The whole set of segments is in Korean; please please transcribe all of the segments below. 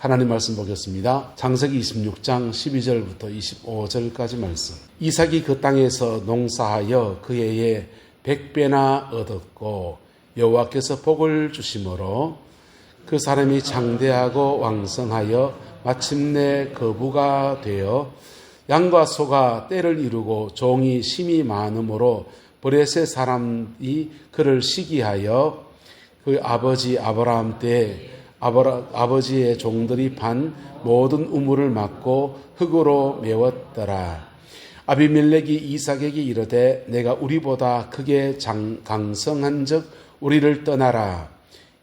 하나님 말씀 보겠습니다. 창세기 26장 12절부터 25절까지 말씀. 이삭이 그 땅에서 농사하여 그 해에 100배나 얻었고 여호와께서 복을 주심으로 그 사람이 장대하고 왕성하여 마침내 거부가 되어 양과 소가 떼를 이루고 종이 심이 많으므로 브렛의 사람이 그를 시기하여 그 아버지 아브라함 때에 아버지의 종들이 판 모든 우물을 막고 흙으로 메웠더라. 아비멜렉이 이삭에게 이르되 내가 우리보다 크게 강성한즉 우리를 떠나라.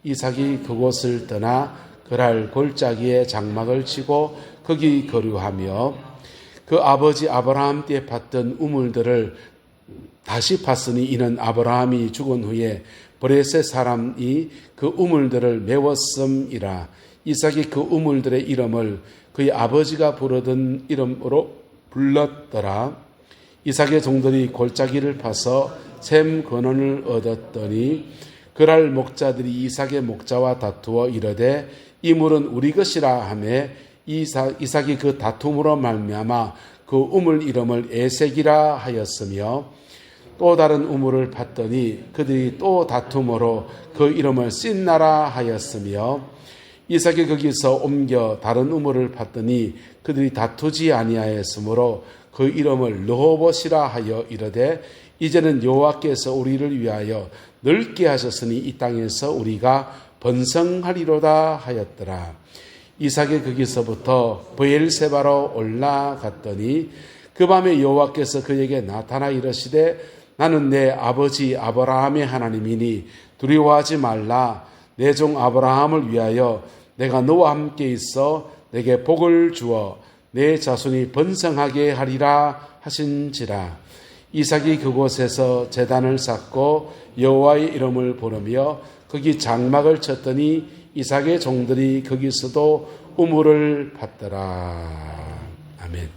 이삭이 그곳을 떠나 그랄 골짜기에 장막을 치고 거기 거류하며 그 아버지 아브라함 때 팠던 우물들을 다시 팠으니 이는 아브라함이 죽은 후에 브렛의 사람이 그 우물들을 메웠음이라. 이삭이 그 우물들의 이름을 그의 아버지가 부르던 이름으로 불렀더라. 이삭의 종들이 골짜기를 파서 샘 근원을 얻었더니 그랄 목자들이 이삭의 목자와 다투어 이르되 이 물은 우리 것이라 하며 이삭이 그 다툼으로 말미암아 그 우물 이름을 에색이라 하였으며 또 다른 우물을 팠더니 그들이 또 다툼으로 그 이름을 씻나라 하였으며 이삭이 거기서 옮겨 다른 우물을 팠더니 그들이 다투지 아니하였으므로 그 이름을 르호봇이라 하여 이르되 이제는 여호와께서 우리를 위하여 넓게 하셨으니 이 땅에서 우리가 번성하리로다 하였더라. 이삭이 거기서부터 브엘세바로 올라갔더니 그 밤에 여호와께서 그에게 나타나 이르시되 나는 내 아버지 아브라함의 하나님이니 두려워하지 말라. 내 종 아브라함을 위하여 내가 너와 함께 있어 내게 복을 주어 내 자손이 번성하게 하리라 하신지라. 이삭이 그곳에서 제단을 쌓고 여호와의 이름을 부르며 거기 장막을 쳤더니 이삭의 종들이 거기서도 우물을 팠더라. 아멘.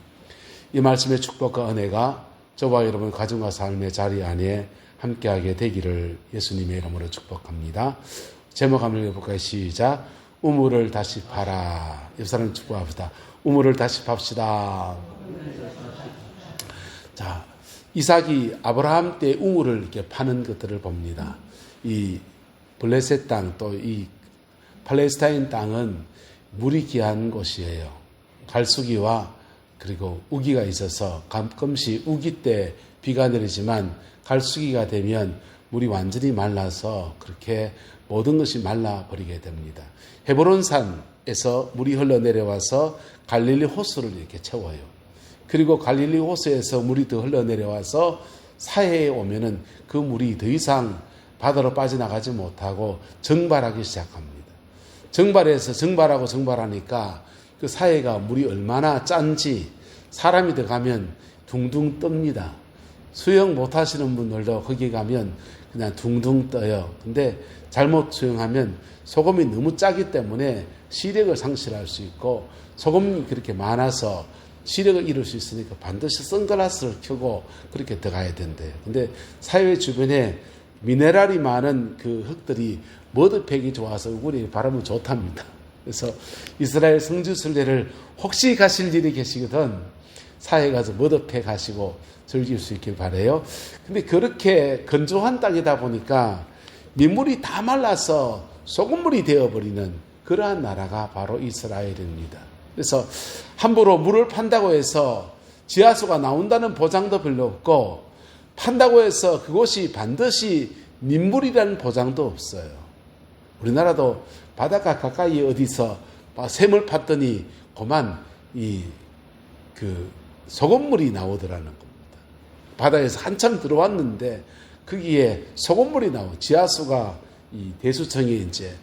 이 말씀의 축복과 은혜가 저와 여러분 가정과 삶의 자리 안에 함께하게 되기를 예수님의 이름으로 축복합니다. 제목 한번 읽어볼까요? 시작. 우물을 다시 파라. 옆 사람 축복합시다. 우물을 다시 팝시다. 자, 이삭이 아브라함 때 우물을 이렇게 파는 것들을 봅니다. 이 블레셋 땅 또 이 팔레스타인 땅은 물이 귀한 곳이에요. 갈수기와 그리고 우기가 있어서 가끔씩 우기 때 비가 내리지만 갈수기가 되면 물이 완전히 말라서 그렇게 모든 것이 말라버리게 됩니다. 헤브론산에서 물이 흘러내려와서 갈릴리 호수를 이렇게 채워요. 그리고 갈릴리 호수에서 물이 더 흘러내려와서 사해에 오면은 그 물이 더 이상 바다로 빠져나가지 못하고 증발하기 시작합니다. 증발하니까 그 사해가 물이 얼마나 짠지 사람이 들어가면 둥둥 뜹니다. 수영 못 하시는 분들도 거기 가면 그냥 둥둥 떠요. 근데 잘못 수영하면 소금이 너무 짜기 때문에 시력을 상실할 수 있고 소금이 그렇게 많아서 시력을 잃을 수 있으니까 반드시 선글라스를 켜고 그렇게 들어가야 된대요. 근데 사회 주변에 미네랄이 많은 그 흙들이 머드팩이 좋아서 얼굴에 바르면 좋답니다. 그래서 이스라엘 성지순례를 혹시 가실 일이 계시거든 사해 가서 머드팩 하시고 즐길 수 있길 바라요. 근데 그렇게 건조한 땅이다 보니까 민물이 다 말라서 소금물이 되어버리는 그러한 나라가 바로 이스라엘입니다. 그래서 함부로 물을 판다고 해서 지하수가 나온다는 보장도 별로 없고 판다고 해서 그것이 반드시 민물이라는 보장도 없어요. 우리나라도 바닷가 가까이 어디서 샘을 팠더니 그만 소금물이 나오더라는 겁니다. 바다에서 한참 들어왔는데 거기에 소금물이 지하수가 이 대수청에 이제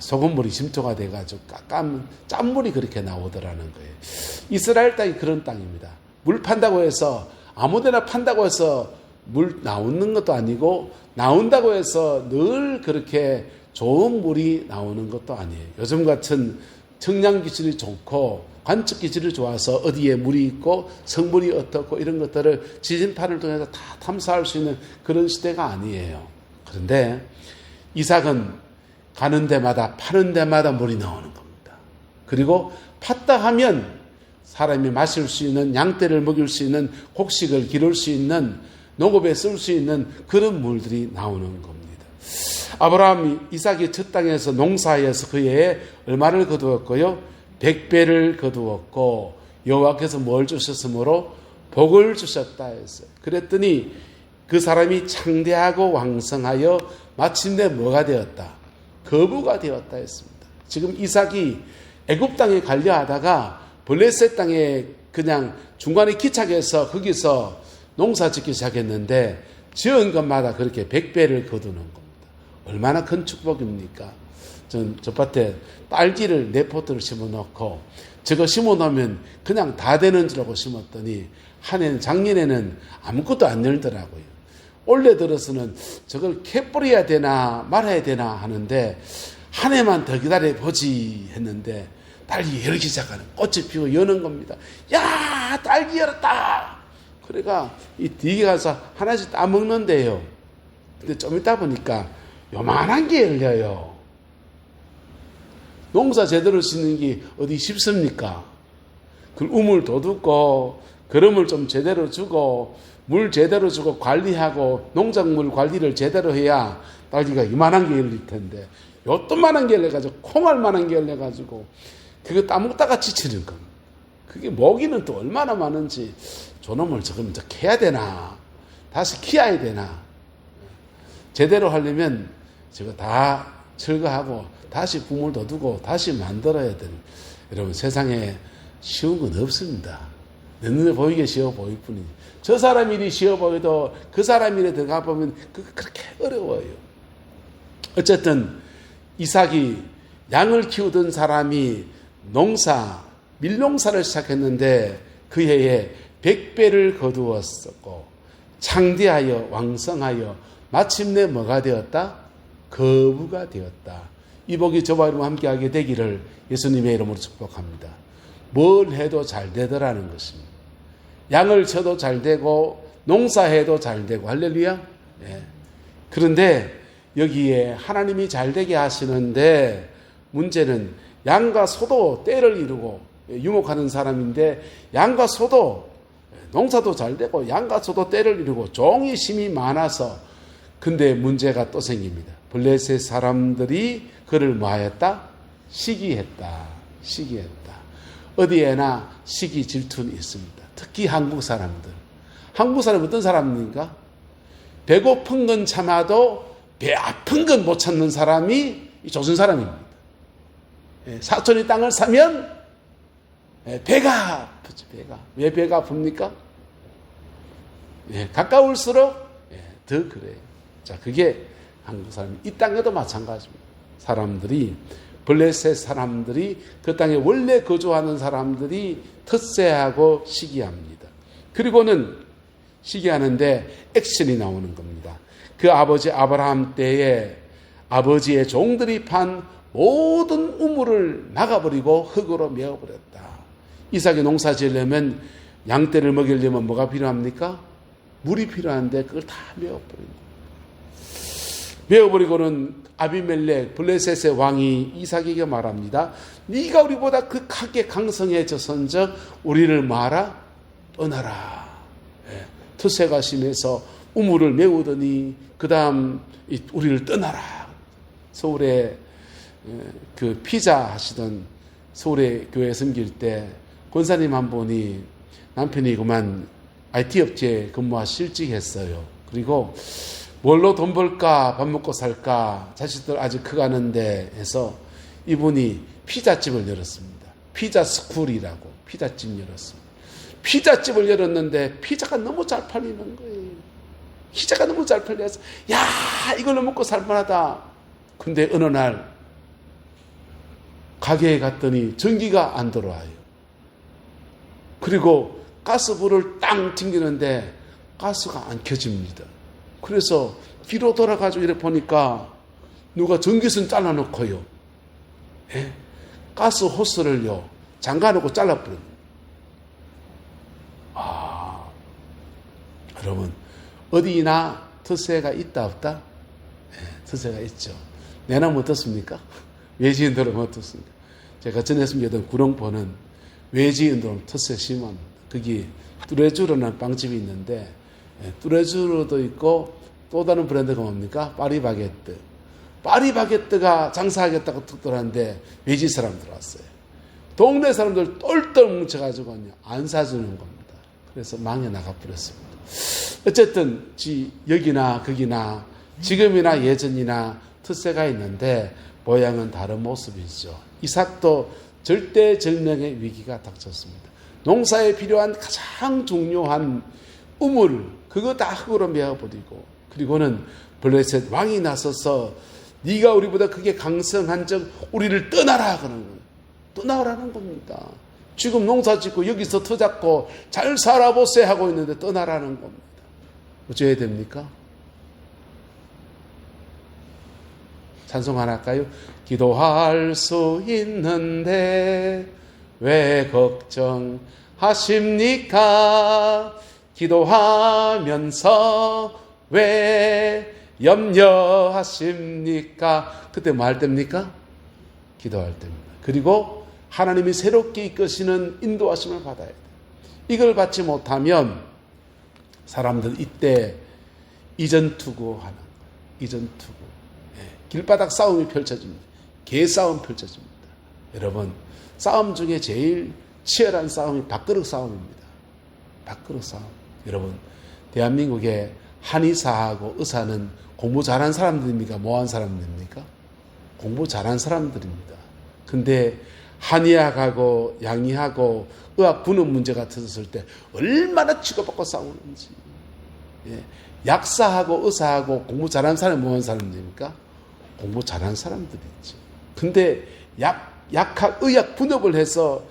소금물이 침투가 돼가지고 짠물이 그렇게 나오더라는 거예요. 이스라엘 땅이 그런 땅입니다. 물 판다고 해서 아무데나 판다고 해서 물 나오는 것도 아니고 나온다고 해서 늘 그렇게 좋은 물이 나오는 것도 아니에요. 요즘 같은 청량 기질이 좋고 관측 기질이 좋아서 어디에 물이 있고 성분이 어떻고 이런 것들을 지진파를 통해서 다 탐사할 수 있는 그런 시대가 아니에요. 그런데 이삭은 가는 데마다 파는 데마다 물이 나오는 겁니다. 그리고 팠다 하면 사람이 마실 수 있는, 양떼를 먹일 수 있는, 곡식을 기를 수 있는, 농업에 쓸 수 있는 그런 물들이 나오는 겁니다. 아브라함이 이삭이 첫 땅에서 농사하여서 그 해에 얼마를 거두었고요? 100배를 거두었고 여호와께서 뭘 주셨으므로 복을 주셨다 했어요. 그랬더니 그 사람이 창대하고 왕성하여 마침내 뭐가 되었다? 거부가 되었다 했습니다. 지금 이삭이 애굽 땅에 가려 하다가 블레셋 땅에 그냥 중간에 기착해서 거기서 농사 짓기 시작했는데 지은 것마다 그렇게 100배를 거두는 겁니다. 얼마나 큰 축복입니까? 저 밭에 딸기를 4포트를 심어놓고 저거 심어놓으면 그냥 다 되는 줄 알고 심었더니 한 해는 작년에는 아무것도 안 열더라고요. 올해 들어서는 저걸 캐 뿌려야 되나 말아야 되나 하는데 한 해만 더 기다려보지 했는데 딸기 열기 시작하는, 꽃이 피고 여는 겁니다. 야, 딸기 열었다. 그래가 이 뒤에 가서 하나씩 따먹는데요. 근데 좀 있다 보니까 요만한 게 열려요. 농사 제대로 짓는 게 어디 쉽습니까? 그 우물 도둑고 거름을 좀 제대로 주고 물 제대로 주고 관리하고 농작물 관리를 제대로 해야 딸기가 이만한 게 열릴 텐데 요것만한 게 열려가지고 콩알만한 게 열려가지고 그거 따먹다가 지치는 겁니다. 그게 먹이는 또 얼마나 많은지 저놈을 저걸 더 캐야 되나 다시 키워야 되나 제대로 하려면 저거 다 철거하고 다시 국물 더 두고 다시 만들어야 되는. 여러분 세상에 쉬운 건 없습니다. 내 눈에 보이게 쉬워 보일 뿐이지. 저 사람 일이 쉬워 보여도 그 사람 일에 들어가 보면 그렇게 어려워요. 어쨌든 이삭이 양을 키우던 사람이 밀농사를 시작했는데 그 해에 100배를 거두었었고 창대하여 왕성하여 마침내 뭐가 되었다? 거부가 되었다. 이 복이 저와 여러분 함께하게 되기를 예수님의 이름으로 축복합니다. 뭘 해도 잘 되더라는 것입니다. 양을 쳐도 잘 되고 농사해도 잘 되고 할렐루야. 예. 그런데 여기에 하나님이 잘 되게 하시는데 문제는 양과 소도 때를 이루고 유목하는 사람인데 양과 소도 농사도 잘 되고 양과 소도 때를 이루고 종이 심이 많아서 근데 문제가 또 생깁니다. 블레셋 사람들이 그를 뭐하였다? 시기했다. 어디에나 시기 질투는 있습니다. 특히 한국 사람들. 한국 사람은 어떤 사람입니까? 배고픈 건 참아도 배 아픈 건 못 참는 사람이 조선 사람입니다. 사촌이 땅을 사면 배가 아프죠. 왜 배가 아픕니까? 가까울수록 더 그래요. 자, 그게 한국 사람. 이 땅에도 마찬가지입니다. 사람들이 블레셋 사람들이 그 땅에 원래 거주하는 사람들이 텃세하고 시기합니다. 그리고는 시기하는데 액션이 나오는 겁니다. 그 아버지 아브라함 때에 아버지의 종들이 판 모든 우물을 막아버리고 흙으로 메어버렸다. 이삭이 농사 지으려면 양떼를 먹이려면 뭐가 필요합니까? 물이 필요한데 그걸 다 메어버립니다. 메어버리고는 아비멜렉 블레셋의 왕이 이삭에게 말합니다. 네가 우리보다 극하게 강성해져선적 우리를 마라 떠나라. 투세가 심해서 우물을 메우더니 그 다음 우리를 떠나라. 서울에 그 피자 하시던 서울에 교회 섬길 때 권사님 한 분이 남편이 그만 IT 업체에 실직했어요. 그리고 뭘로 돈 벌까 밥 먹고 살까 자식들 아직 커가는데 해서 이분이 피자집을 열었습니다. 피자 스쿨이라고 피자집 열었습니다. 피자집을 열었는데 피자가 너무 잘 팔리는 거예요. 피자가 너무 잘 팔려서 야 이걸로 먹고 살만하다. 근데 어느 날 가게에 갔더니 전기가 안 들어와요. 그리고 가스불을 땅 튕기는데 가스가 안 켜집니다. 그래서 뒤로 돌아가지고 이렇게 보니까 누가 전기선 잘라놓고요. 가스 호스를요 잠가놓고 잘라버립니다. 여러분 어디나 텃세가 있다 없다? 텃세가 있죠. 내 나무 어떻습니까? 외지인들은 어떻습니까? 제가 전에 숨겼던 구룡포는 외지 운동 텃세 심원, 거기 뚜레쥬르는 빵집이 있는데 뚜레쥬르도 있고 또 다른 브랜드가 뭡니까? 파리바게뜨. 파리바게뜨가 장사하겠다고 툭 들어왔는데 외지 사람들 왔어요. 동네 사람들 똘똘 뭉쳐가지고요 안 사주는 겁니다. 그래서 망해 나가버렸습니다. 어쨌든 여기나 거기나 지금이나 예전이나 텃세가 있는데 모양은 다른 모습이죠. 이삭도 절대절명의 위기가 닥쳤습니다. 농사에 필요한 가장 중요한 우물 그거 다 흙으로 메어버리고 그리고는 블레셋 왕이 나서서 네가 우리보다 크게 강성한 적 우리를 떠나라 그러는 거예요. 떠나라는 겁니다. 지금 농사 짓고 여기서 터잡고 잘 살아보세 하고 있는데 떠나라는 겁니다. 어쩌야 됩니까? 찬송 하나 할까요? 기도할 수 있는데 왜 걱정하십니까? 기도하면서 왜 염려하십니까? 그때 뭐 할 때입니까? 기도할 때입니다. 그리고 하나님이 새롭게 이끄시는 인도하심을 받아야 돼요. 이걸 받지 못하면 사람들 이때 이전투구하는 거예요. 이전투구. 길바닥 싸움이 펼쳐집니다. 개싸움 펼쳐집니다. 여러분, 싸움 중에 제일 치열한 싸움이 밥그릇 싸움입니다. 밥그릇 싸움. 여러분, 대한민국의 한의사하고 의사는 공부 잘한 사람들입니까? 뭐한 사람들입니까? 공부 잘한 사람들입니다. 근데 한의학하고 양의하고 의학 분업 문제가 터졌을 때 얼마나 치고받고 싸우는지. 약사하고 의사하고 공부 잘한 사람이 뭐한 사람들입니까? 공부 잘한 사람들이지. 근데 의학 분업을 해서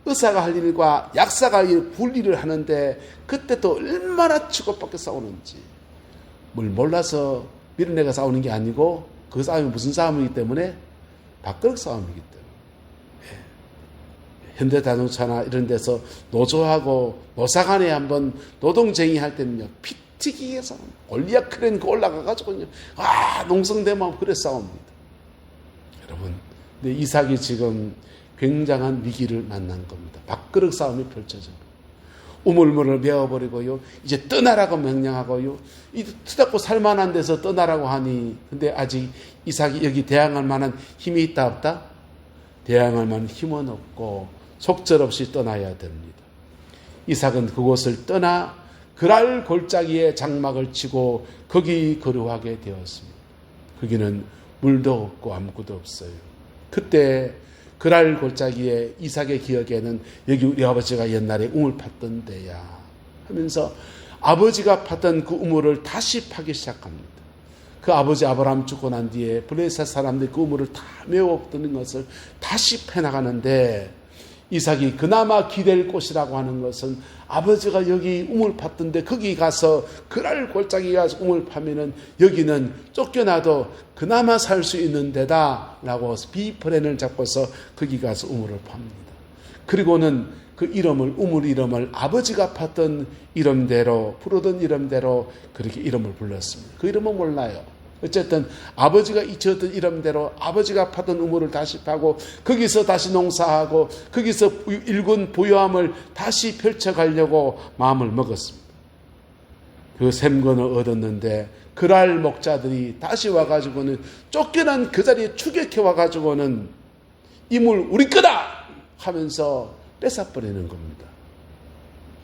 의사가 할 일과 약사가 분리를 하는데 그때 또 얼마나 치고받고 싸우는지. 뭘 몰라서 밀어내가 싸우는 게 아니고 그 싸움이 무슨 싸움이기 때문에 밥그릇 싸움이기 때문에. 현대자동차나 이런 데서 노조하고 노사간에 한번 노동쟁이 할 때는요. 피튀기게 싸움. 골리앗 크레인 올라가가지고요. 농성대만 그래 싸웁니다. 여러분, 근데 이삭이 지금 굉장한 위기를 만난 겁니다. 밥그릇 싸움이 펼쳐집니다. 우물물을 메어버리고요. 이제 떠나라고 명령하고요. 트잡고 살만한 데서 떠나라고 하니 근데 아직 이삭이 여기 대항할 만한 힘이 있다 없다? 대항할 만한 힘은 없고 속절없이 떠나야 됩니다. 이삭은 그곳을 떠나 그랄 골짜기에 장막을 치고 거기 거류하게 되었습니다. 거기는 물도 없고 아무것도 없어요. 그때 그랄 골짜기에 이삭의 기억에는 여기 우리 아버지가 옛날에 우물 팠던 데야 하면서 아버지가 팠던 그 우물을 다시 파기 시작합니다. 그 아버지 아브라함 죽고 난 뒤에 블레셋 사람들이 그 우물을 다 메워엎는 것을 다시 패나가는데 이삭이 그나마 기댈 곳이라고 하는 것은 아버지가 여기 우물 팠던데 거기 가서 그랄 골짜기 가서 우물 파면은 여기는 쫓겨나도 그나마 살 수 있는 데다라고 비프렌을 잡고서 거기 가서 우물을 팝니다. 그리고는 그 우물 이름을 아버지가 팠던 이름대로 부르던 이름대로 그렇게 이름을 불렀습니다. 그 이름은 몰라요. 어쨌든 아버지가 잊혔던 이름대로 아버지가 파던 우물을 다시 파고 거기서 다시 농사하고 거기서 일군 부유함을 다시 펼쳐가려고 마음을 먹었습니다. 그 샘건을 얻었는데 그랄 목자들이 다시 와가지고는 쫓겨난 그 자리에 추격해 와가지고는 이 물 우리 거다 하면서 뺏어버리는 겁니다.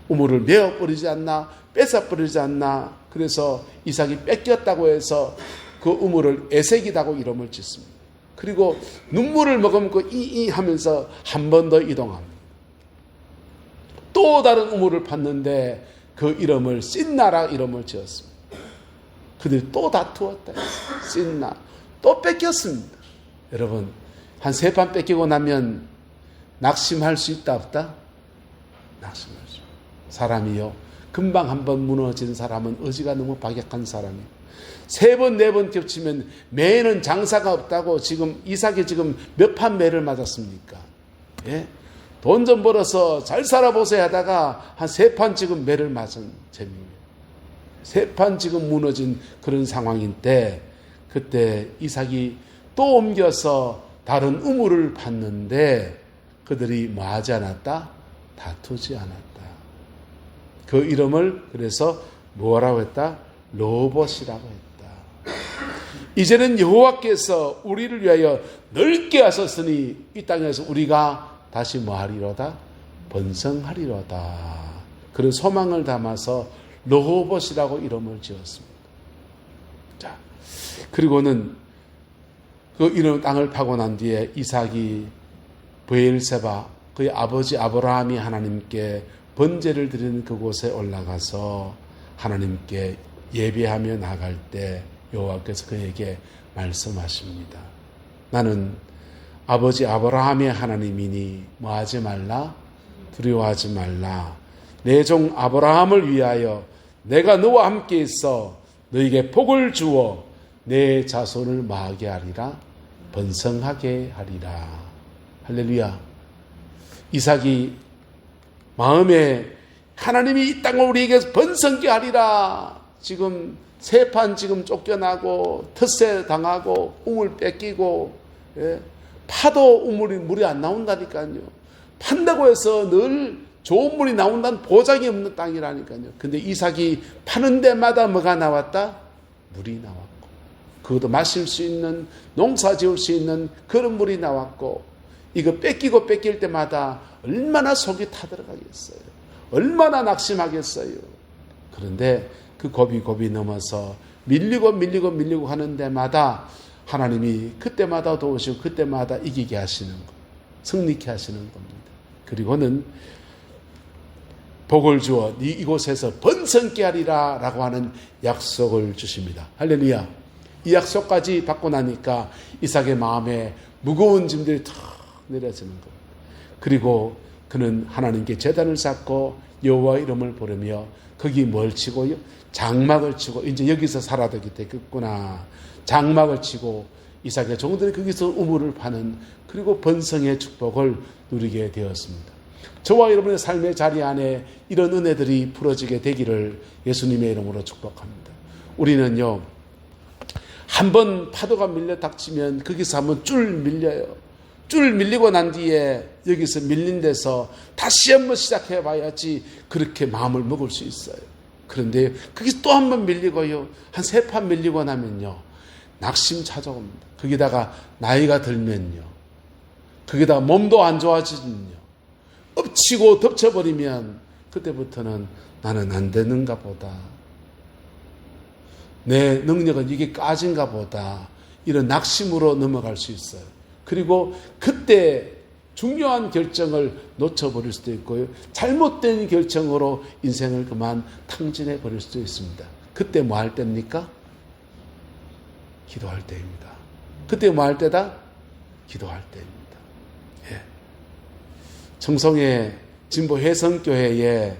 우물을 메어버리지 않나 뺏어버리지 않나. 그래서 이삭이 뺏겼다고 해서 그 우물을 에색이다고 이름을 짓습니다. 그리고 눈물을 머금고 이이 하면서 한 번 더 이동합니다. 또 다른 우물을 팠는데 그 이름을 신나라 이름을 지었습니다. 그들이 또 다투었다. 신나. 또 뺏겼습니다. 여러분, 한 세 판 뺏기고 나면 낙심할 수 있다 없다? 낙심할 수 있다. 사람이요. 금방 한번 무너진 사람은 의지가 너무 박약한 사람이에요. 세 번, 네 번 겹치면 매는 장사가 없다고 지금 이삭이 지금 몇 판 매를 맞았습니까? 예? 돈 좀 벌어서 잘 살아보세요 하다가 한 세 판 지금 매를 맞은 셈입니다. 세 판 지금 무너진 그런 상황인데 그때 이삭이 또 옮겨서 다른 우물을 팠는데 그들이 뭐 하지 않았다? 다투지 않았다. 그 이름을 그래서 뭐라고 했다? 로봇이라고 했다. 이제는 여호와께서 우리를 위하여 넓게 하셨으니 이 땅에서 우리가 다시 뭐 하리로다? 번성하리로다. 그런 소망을 담아서 로봇이라고 이름을 지었습니다. 자, 그리고는 그 이름 땅을 파고 난 뒤에 이삭이 브엘세바 그의 아버지 아브라함이 하나님께 번제를 드리는 그곳에 올라가서 하나님께 예배하며 나갈 때 여호와께서 그에게 말씀하십니다. 나는 아버지 아브라함의 하나님이니 뭐하지 말라? 두려워하지 말라. 내 종 아브라함을 위하여 내가 너와 함께 있어 너에게 복을 주어 내 자손을 마하게 하리라. 번성하게 하리라. 할렐루야. 이삭이 마음에 하나님이 이 땅을 우리에게 번성케 하리라. 지금 세판 지금 쫓겨나고 텃세 당하고 우물 뺏기고 파도 물이 안 나온다니까요. 판다고 해서 늘 좋은 물이 나온다는 보장이 없는 땅이라니까요. 근데 이삭이 파는 데마다 뭐가 나왔다? 물이 나왔고 그것도 마실 수 있는 농사 지을 수 있는 그런 물이 나왔고 이거 뺏길 때마다 얼마나 속이 타들어가겠어요. 얼마나 낙심하겠어요. 그런데 그 고비 넘어서 밀리고 하는 데마다 하나님이 그때마다 도우시고 그때마다 이기게 하시는 것, 승리케 하시는 겁니다. 그리고는 복을 주어 네 이곳에서 번성케 하리라 라고 하는 약속을 주십니다. 할렐루야. 이 약속까지 받고 나니까 이삭의 마음에 무거운 짐들이 탁 내려지는 겁니다. 그리고 그는 하나님께 제단을 쌓고 여호와 이름을 부르며 거기 뭘 치고요? 장막을 치고 이제 여기서 살아도 되겠구나. 장막을 치고 이삭의 종들이 거기서 우물을 파는 그리고 번성의 축복을 누리게 되었습니다. 저와 여러분의 삶의 자리 안에 이런 은혜들이 풀어지게 되기를 예수님의 이름으로 축복합니다. 우리는요, 한번 파도가 밀려 닥치면 거기서 한번 줄 밀려요. 줄 밀리고 난 뒤에 여기서 밀린 데서 다시 한번 시작해 봐야지 그렇게 마음을 먹을 수 있어요. 그런데 거기서 또 한번 밀리고요. 한 3판 밀리고 나면요. 낙심 찾아옵니다. 거기다가 나이가 들면요. 거기다가 몸도 안 좋아지면요. 엎치고 덮쳐버리면 그때부터는 나는 안 되는가 보다. 내 능력은 이게 까진가 보다. 이런 낙심으로 넘어갈 수 있어요. 그리고 그때 중요한 결정을 놓쳐버릴 수도 있고요. 잘못된 결정으로 인생을 그만 탕진해 버릴 수도 있습니다. 그때 뭐 할 때입니까? 기도할 때입니다. 그때 뭐 할 때다? 기도할 때입니다. 예. 청송의 진보 혜성교회에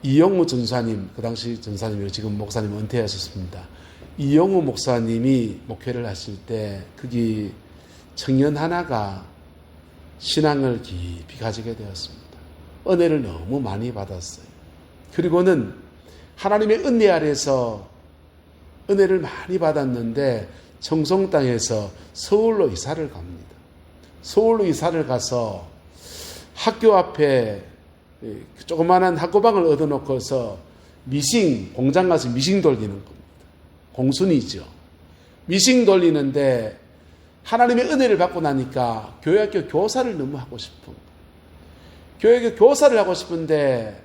이영우 전사님, 그 당시 전사님이고 지금 목사님 은퇴하셨습니다. 이영우 목사님이 목회를 하실 때 거기 청년 하나가 신앙을 깊이 가지게 되었습니다. 은혜를 너무 많이 받았어요. 그리고는 하나님의 은혜 아래서 은혜를 많이 받았는데 청송 땅에서 서울로 이사를 갑니다. 서울로 이사를 가서 학교 앞에 조그마한 학고방을 얻어놓고서 공장 가서 미싱 돌리는 겁니다. 공순이죠. 미싱 돌리는데 하나님의 은혜를 받고 나니까 교회학교 교사를 너무 하고 싶은 거예요. 교회학교 교사를 하고 싶은데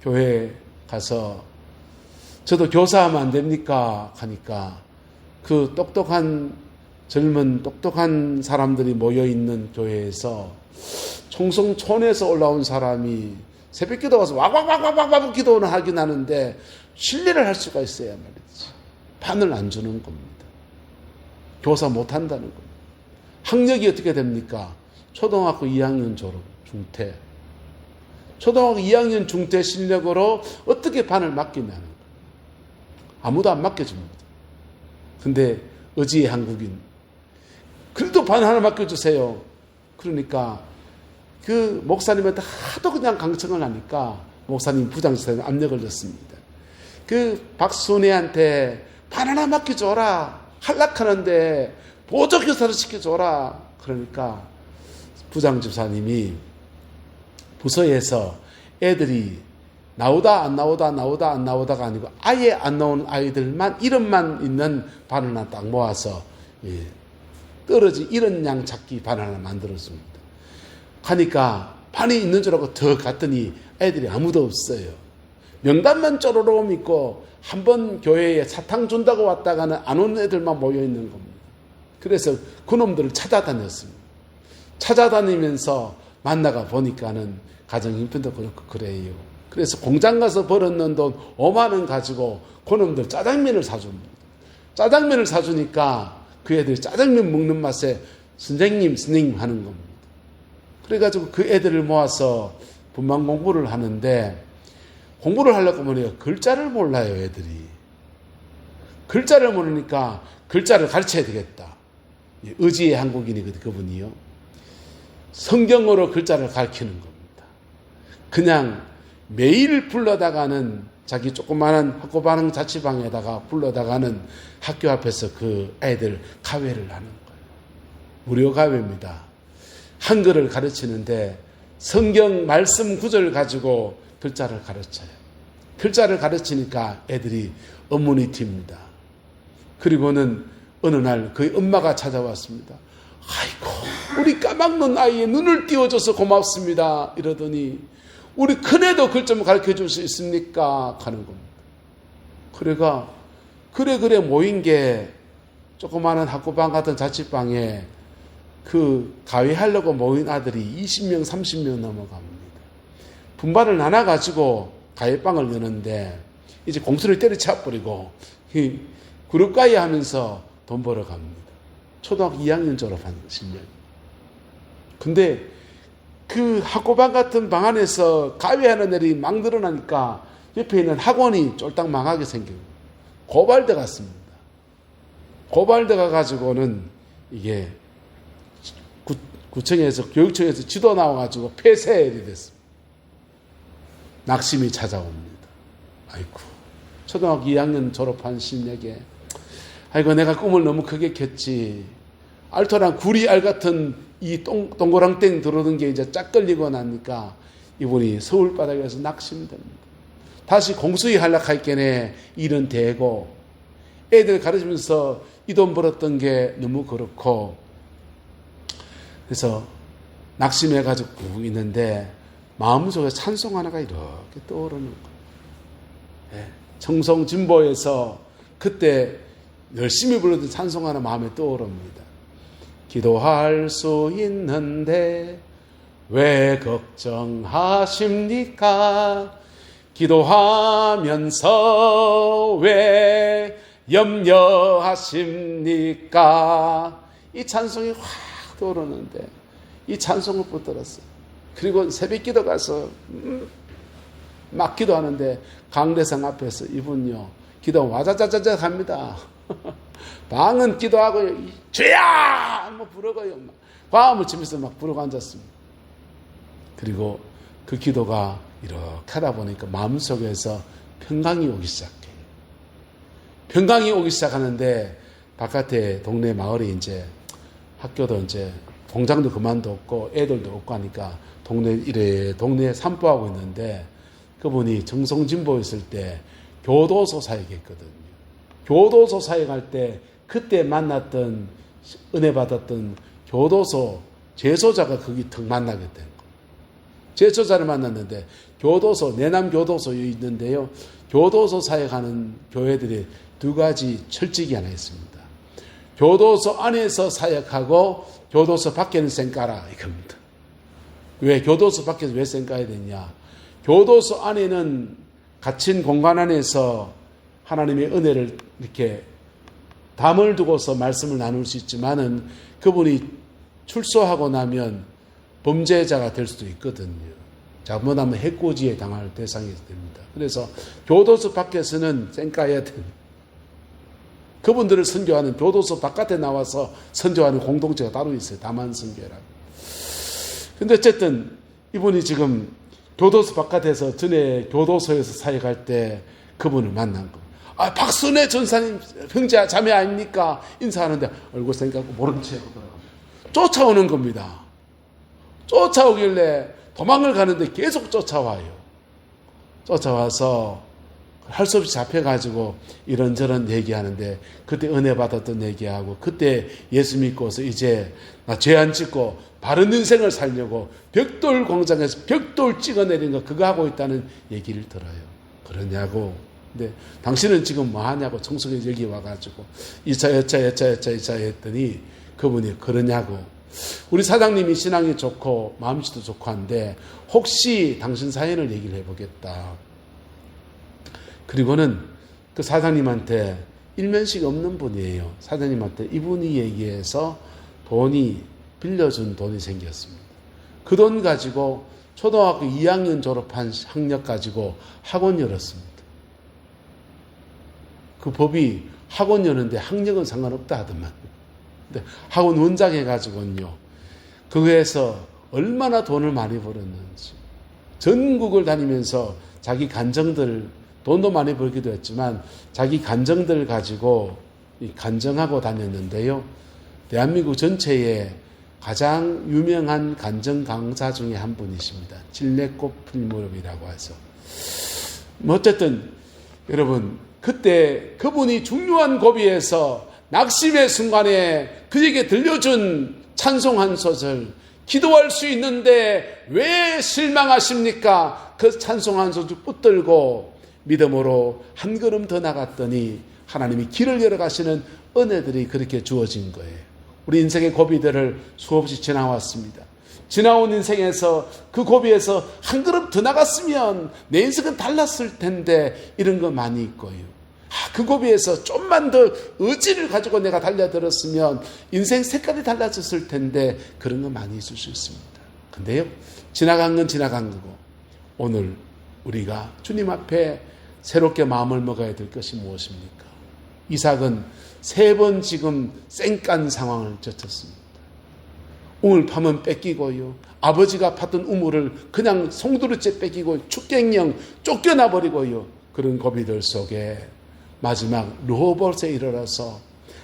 교회에 가서 저도 교사하면 안 됩니까? 하니까 그 젊은 똑똑한 사람들이 모여있는 교회에서 청송촌에서 올라온 사람이 새벽기도 가서 와과과과과과 기도를 하긴 하는데 신뢰를 할 수가 있어야 말이지. 판을 안 주는 겁니다. 교사 못한다는 겁니다. 학력이 어떻게 됩니까? 초등학교 2학년 졸업, 중퇴. 초등학교 2학년 중퇴 실력으로 어떻게 판을 맡기냐는 거예요. 아무도 안 맡겨줍니다. 근데 어지의 한국인. 그래도 반 하나 맡겨주세요. 그러니까 그 목사님한테 하도 그냥 강청을 하니까 목사님 부장선생님 압력을 줬습니다. 그 박순애한테 반 하나 맡겨줘라. 할락하는데 보조교사를 시켜줘라. 그러니까 부장집사님이 부서에서 애들이 나오다 안 나오다가 아니고 아예 안 나오는 아이들만 이름만 있는 반 하나 딱 모아서 떨어진 이런 양 찾기 반 하나 만들었습니다. 가니까 반이 있는 줄 알고 더 갔더니 애들이 아무도 없어요. 명단만 쪼로록 있고 한 번 교회에 사탕 준다고 왔다가는 안 오는 애들만 모여 있는 겁니다. 그래서 그놈들을 찾아다녔습니다. 찾아다니면서 만나가 보니까는 가정 형편도 그렇고 그래요. 그래서 공장 가서 벌었는 돈 5만 원 가지고 그놈들 짜장면을 사줍니다. 짜장면을 사주니까 그 애들이 짜장면 먹는 맛에 선생님 하는 겁니다. 그래가지고 그 애들을 모아서 분만 공부를 하는데 공부를 하려고 보니까 글자를 몰라요, 애들이. 글자를 모르니까 글자를 가르쳐야 되겠다. 의지의 한국인이거든요, 그분이요. 성경으로 글자를 가르치는 겁니다. 그냥 매일 불러다가는 자기 조그마한 학교반 자취방에다가 불러다가는 학교 앞에서 그 애들 가회를 하는 거예요. 무료 가회입니다. 한글을 가르치는데 성경 말씀 구절 가지고 글자를 가르쳐요. 글자를 가르치니까 애들이 어머니티입니다. 그리고는 어느 날 그의 엄마가 찾아왔습니다. 아이고, 우리 까막눈 아이의 눈을 띄워줘서 고맙습니다. 이러더니 우리 큰애도 글 좀 가르쳐줄 수 있습니까? 하는 겁니다. 그래가 그래 모인 게 조그마한 학교방 같은 자취방에 그 가위하려고 모인 아들이 20명 30명 넘어갑니다. 분반을 나눠가지고 가위방을 여는데 이제 공수를 때려쳐버리고 그룹 가위 하면서 돈 벌어갑니다. 초등학교 2학년 졸업한 신명. 근데 그 학교방 같은 방 안에서 가위하는 애들이 막 늘어나니까 옆에 있는 학원이 쫄딱 망하게 생겨요. 고발대 갔습니다. 고발대 가가지고는 이게 구청에서 교육청에서 지도 나와가지고 폐쇄일이 됐습니다. 낙심이 찾아옵니다. 아이고, 초등학교 2학년 졸업한 신에게 아이고 내가 꿈을 너무 크게 켰지. 알토랑 구리알 같은 이 동그랑땡 들어오는 게 이제 짝 걸리고 나니까 이분이 서울 바닥에서 낙심됩니다. 다시 공수위 하려할 게네 일은 되고 애들 가르치면서 이 돈 벌었던 게 너무 그렇고 그래서 낙심해가지고 꾹 있는데 마음속에 찬송 하나가 이렇게 떠오르는 거예요. 청송진보에서 그때 열심히 불렀던 찬송 하나 마음에 떠오릅니다. 기도할 수 있는데 왜 걱정하십니까? 기도하면서 왜 염려하십니까? 이 찬송이 확 떠오르는데 이 찬송을 붙들었어요. 그리고 새벽 기도 가서 막 기도하는데 강대상 앞에서 이분요 기도 와자자자자 합니다. 방은 기도하고 죄야 뭐 부르고요. 과음을 치면서 막 부르고 앉았습니다. 그리고 그 기도가 이렇게 하다 보니까 마음속에서 평강이 오기 시작해요. 평강이 오기 시작하는데 바깥에 동네 마을에 이제 학교도 이제 공장도 그만뒀고 애들도 없고 하니까 동네에 산보하고 있는데 그분이 정성진보 있을 때 교도소 사역했거든요. 교도소 사역할 때 그때 만났던 은혜 받았던 교도소 재소자가 거기 턱 만나게 된 거예요. 재소자를 만났는데 교도소 내남 교도소에 있는데요. 교도소 사역하는 교회들이 두 가지 철칙이 하나 있습니다. 교도소 안에서 사역하고 교도소 밖에는 쌩까라 이겁니다. 왜 교도소 밖에서 왜 쌩까야 되냐? 교도소 안에는 갇힌 공간 안에서 하나님의 은혜를 이렇게 담을 두고서 말씀을 나눌 수 있지만은 그분이 출소하고 나면 범죄자가 될 수도 있거든요. 잘못하면 해코지에 당할 대상이 됩니다. 그래서 교도소 밖에서는 쌩까야 됩니다. 그분들을 선교하는 교도소 바깥에 나와서 선교하는 공동체가 따로 있어요. 다만 선교라고. 근데 어쨌든 이분이 지금 교도소 바깥에서 전에 교도소에서 사역할 때 그분을 만난 거. 박순애 전사님 형제 자매 아닙니까? 인사하는데 얼굴 생각하고 모른 채 쫓아오는 겁니다. 쫓아오길래 도망을 가는데 계속 쫓아와요. 쫓아와서 할 수 없이 잡혀가지고 이런저런 얘기하는데 그때 은혜 받았던 얘기하고 그때 예수 믿고서 이제 나 죄 안 짓고 바른 인생을 살려고 벽돌 공장에서 벽돌 찍어내린 거 그거 하고 있다는 얘기를 들어요. 그러냐고. 근데 당신은 지금 뭐 하냐고 청소년 여기 와가지고 이차 했더니 그분이 그러냐고. 우리 사장님이 신앙이 좋고 마음씨도 좋고 한데 혹시 당신 사연을 얘기를 해보겠다. 그리고는 그 사장님한테 일면식 없는 분이에요. 사장님한테 이분이 얘기해서 빌려준 돈이 생겼습니다. 그 돈 가지고 초등학교 2학년 졸업한 학력 가지고 학원 열었습니다. 그 법이 학원 여는데 학력은 상관없다 하더만. 근데 학원 원장 해가지고는요. 그거에서 얼마나 돈을 많이 벌었는지. 전국을 다니면서 자기 간정들 돈도 많이 벌기도 했지만 자기 간정들 가지고 간정하고 다녔는데요. 대한민국 전체에 가장 유명한 간정 강사 중에 한 분이십니다. 진례꽃 필무렵이라고 해서. 어쨌든 여러분 그때 그분이 중요한 고비에서 낙심의 순간에 그에게 들려준 찬송 한 소절 기도할 수 있는데 왜 실망하십니까? 그 찬송 한 소절 붙들고 믿음으로 한 걸음 더 나갔더니 하나님이 길을 열어가시는 은혜들이 그렇게 주어진 거예요. 우리 인생의 고비들을 수없이 지나왔습니다. 지나온 인생에서 그 고비에서 한 걸음 더 나갔으면 내 인생은 달랐을 텐데 이런 거 많이 있고요. 그 고비에서 좀만 더 의지를 가지고 내가 달려들었으면 인생 색깔이 달라졌을 텐데 그런 거 많이 있을 수 있습니다. 근데요, 지나간 건 지나간 거고 오늘 우리가 주님 앞에 새롭게 마음을 먹어야 될 것이 무엇입니까? 이삭은 3번 지금 쌩깐 상황을 젖혔습니다. 우물 파면 뺏기고요. 아버지가 팠던 우물을 그냥 송두리째 뺏기고 축갱령 쫓겨나버리고요. 그런 고비들 속에 마지막 르호봇에 이르러서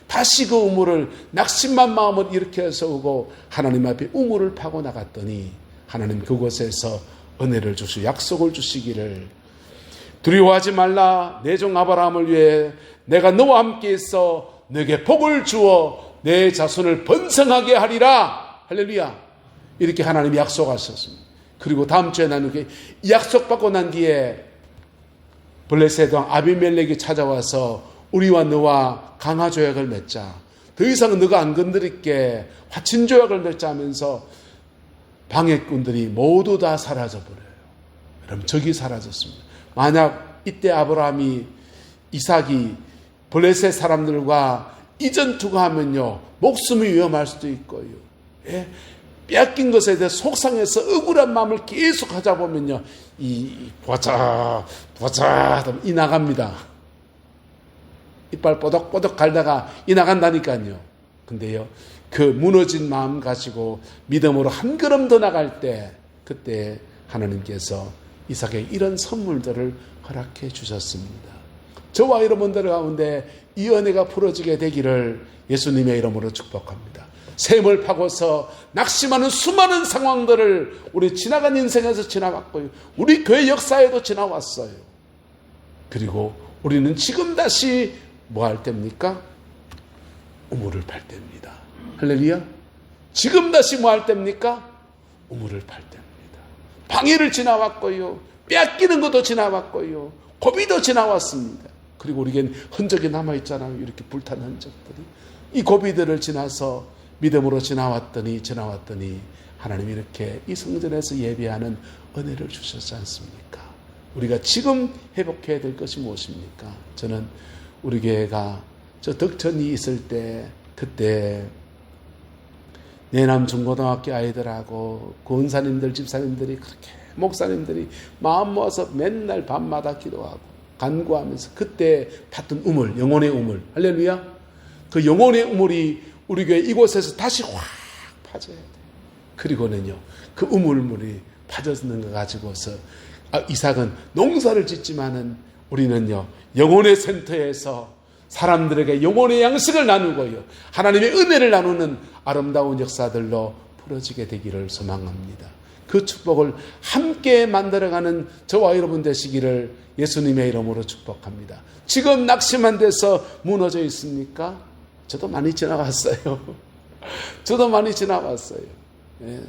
다시 그 우물을 낙심만 마음을 일으켜 세우고 하나님 앞에 우물을 파고 나갔더니 하나님 그곳에서 은혜를 주시고 약속을 주시기를 두려워하지 말라. 내 종 아브라함을 위해 내가 너와 함께 있어 내게 복을 주어 내 자손을 번성하게 하리라. 할렐루야. 이렇게 하나님이 약속하셨습니다. 그리고 다음 주에 나는 약속받고 난 뒤에 블레셋 왕 아비멜렉이 찾아와서 우리와 너와 강화 조약을 맺자. 더 이상 너가 안 건드릴게. 화친 조약을 맺자 하면서 방해꾼들이 모두 다 사라져버려요. 여러분 적이 사라졌습니다. 만약 이때 이삭이 블레셋 사람들과 이전 투구하면요 목숨이 위험할 수도 있고요. 예? 빼앗긴 것에 대해 속상해서 억울한 마음을 계속 하자 보면요 보자 이 나갑니다. 이빨 뽀덕뽀덕 갈다가 이 나간다니까요. 근데요 그 무너진 마음 가지고 믿음으로 한 걸음 더 나갈 때 그때 하나님께서 이삭에게 이런 선물들을 허락해 주셨습니다. 저와 여러분들 가운데 이 은혜가 풀어지게 되기를 예수님의 이름으로 축복합니다. 샘을 파고서 낙심하는 수많은 상황들을 우리 지나간 인생에서 지나갔고요. 우리 교회 역사에도 지나왔어요. 그리고 우리는 지금 다시 뭐 할 때입니까? 우물을 팔 때입니다. 할렐루야. 지금 다시 뭐 할 때입니까? 우물을 팔 때입니다. 방해를 지나왔고요. 빼앗기는 것도 지나왔고요. 고비도 지나왔습니다. 그리고 우리에겐 흔적이 남아있잖아요. 이렇게 불탄 흔적들이. 이 고비들을 지나서 믿음으로 지나왔더니 하나님이 이렇게 이 성전에서 예배하는 은혜를 주셨지 않습니까? 우리가 지금 회복해야 될 것이 무엇입니까? 저는 우리 교회가 저 덕천이 있을 때 그때 내남 중고등학교 아이들하고 권사님들 집사님들이 그렇게 목사님들이 마음 모아서 맨날 밤마다 기도하고 간구하면서 그때 팠던 우물, 영혼의 우물, 할렐루야. 그 영혼의 우물이 우리 교회 이곳에서 다시 확 파져야 돼. 그리고는요 그 우물물이 파져있는 거 가지고서 이삭은 농사를 짓지만은 우리는요 영혼의 센터에서 사람들에게 영혼의 양식을 나누고요, 하나님의 은혜를 나누는 아름다운 역사들로 풀어지게 되기를 소망합니다. 그 축복을 함께 만들어가는 저와 여러분 되시기를 예수님의 이름으로 축복합니다. 지금 낙심한 데서 무너져 있습니까? 저도 많이 지나갔어요. 저도 많이 지나갔어요. 예.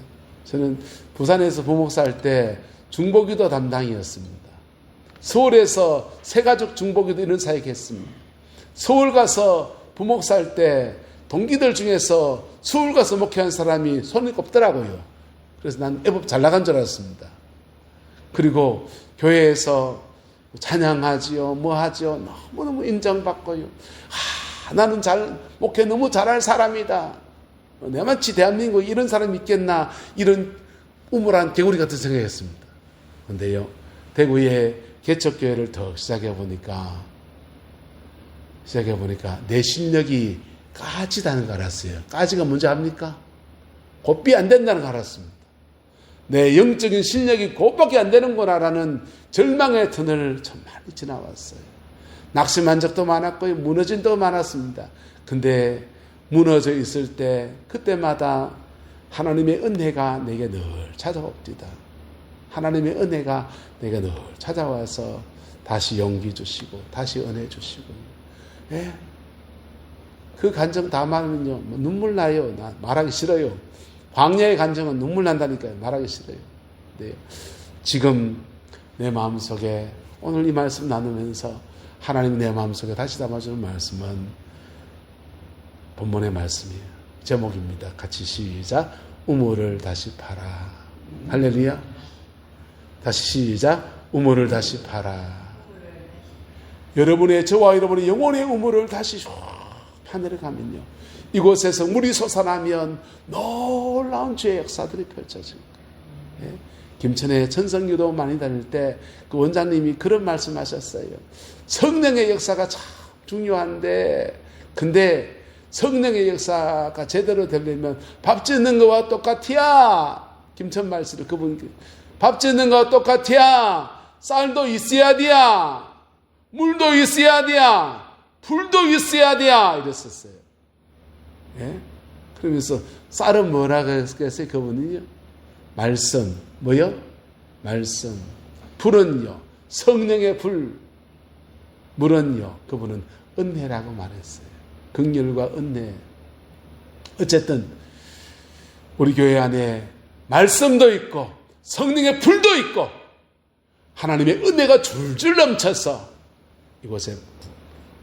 저는 부산에서 부목사 할 때 중보기도 담당이었습니다. 서울에서 새가족 중보기도 이런 사역했습니다. 서울 가서 부목사 할 때 동기들 중에서 서울 가서 목회한 사람이 손이 꼽더라고요. 그래서 난 애법 잘 나간 줄 알았습니다. 그리고 교회에서 찬양하지요, 뭐 하지요, 너무너무 인정받고요. 나는 목회 너무 잘할 사람이다. 내만치 대한민국에 이런 사람이 있겠나, 이런 우물한 개구리 같은 생각했습니다. 그런데요, 대구에 개척교회를 더 시작해보니까 내 실력이 까지다는 걸 알았어요. 까지가 뭔지 압니까? 곱비 안 된다는 걸 알았습니다. 내 영적인 실력이 그것밖에 안 되는구나라는 절망의 터널을 참 많이 지나왔어요. 낙심한 적도 많았고요, 무너진 적도 많았습니다. 근데 무너져 있을 때 그때마다 하나님의 은혜가 내게 늘 찾아옵니다. 하나님의 은혜가 내게 늘 찾아와서 다시 용기 주시고 다시 은혜 주시고, 예. 그 간정 다 말하면요, 눈물 나요. 나 말하기 싫어요. 광야의 간정은 눈물 난다니까요. 말하기 싫어요. 네. 지금 내 마음속에 오늘 이 말씀 나누면서 하나님 내 마음속에 다시 담아주는 말씀은 본문의 말씀이에요. 제목입니다. 같이 시작. 우물을 다시 파라. 할렐루야. 다시 시작. 우물을 다시 파라. 여러분의, 저와 여러분의 영혼의 우물을 다시 파내려가면요, 이곳에서 물이 솟아나면 놀라운 죄의 역사들이 펼쳐집니다. 예? 김천에 천성기도 많이 다닐 때 그 원장님이 그런 말씀하셨어요. 성령의 역사가 참 중요한데, 근데 성령의 역사가 제대로 되려면 밥 짓는 거와 똑같이야. 김천 말씀을 그분, 밥 짓는 거와 똑같이야. 쌀도 있어야 돼야, 물도 있어야 돼야, 불도 있어야 돼야, 이랬었어요. 예? 그러면서 쌀은 뭐라고 했어요? 그분은요, 말씀. 뭐요? 말씀. 불은요, 성령의 불. 물은요, 그분은 은혜라고 말했어요. 긍휼과 은혜. 어쨌든 우리 교회 안에 말씀도 있고 성령의 불도 있고 하나님의 은혜가 줄줄 넘쳐서 이곳에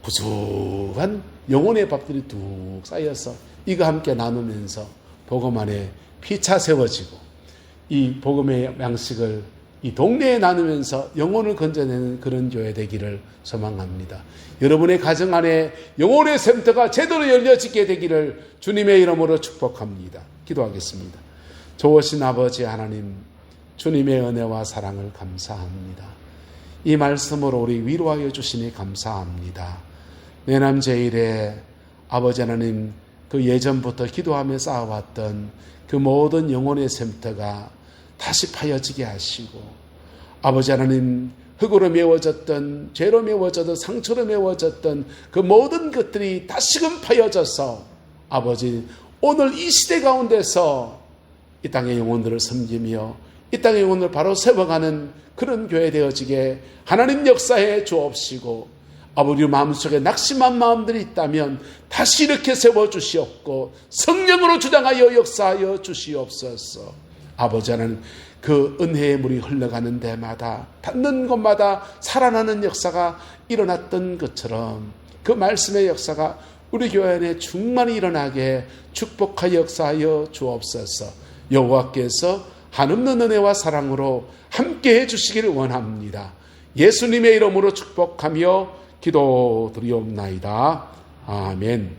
구수한 영혼의 밥들이 뚝 쌓여서 이거 함께 나누면서 복음 안에 피차 세워지고, 이 복음의 양식을 이 동네에 나누면서 영혼을 건져내는 그런 교회 되기를 소망합니다. 여러분의 가정 안에 영혼의 센터가 제대로 열려지게 되기를 주님의 이름으로 축복합니다. 기도하겠습니다. 좋으신 아버지 하나님, 주님의 은혜와 사랑을 감사합니다. 이 말씀으로 우리 위로하여 주시니 감사합니다. 내남 제일에 아버지 하나님, 그 예전부터 기도하며 쌓아왔던 그 모든 영혼의 샘터가 다시 파여지게 하시고, 아버지 하나님, 흙으로 메워졌던, 죄로 메워졌던, 상처로 메워졌던 그 모든 것들이 다시금 파여져서 아버지, 오늘 이 시대 가운데서 이 땅의 영혼들을 섬기며 이 땅의 영혼을 바로 세워가는 그런 교회 되어지게 하나님 역사해 주옵시고, 아버지 마음속에 낙심한 마음들이 있다면 다시 이렇게 세워주시옵고 성령으로 주장하여 역사하여 주시옵소서. 아버지 하나님, 그 은혜의 물이 흘러가는 데마다 닿는 곳마다 살아나는 역사가 일어났던 것처럼 그 말씀의 역사가 우리 교회 안에 충만히 일어나게 축복하여 역사하여 주옵소서. 여호와께서 한없는 은혜와 사랑으로 함께해 주시기를 원합니다. 예수님의 이름으로 축복하며 기도드리옵나이다. 아멘.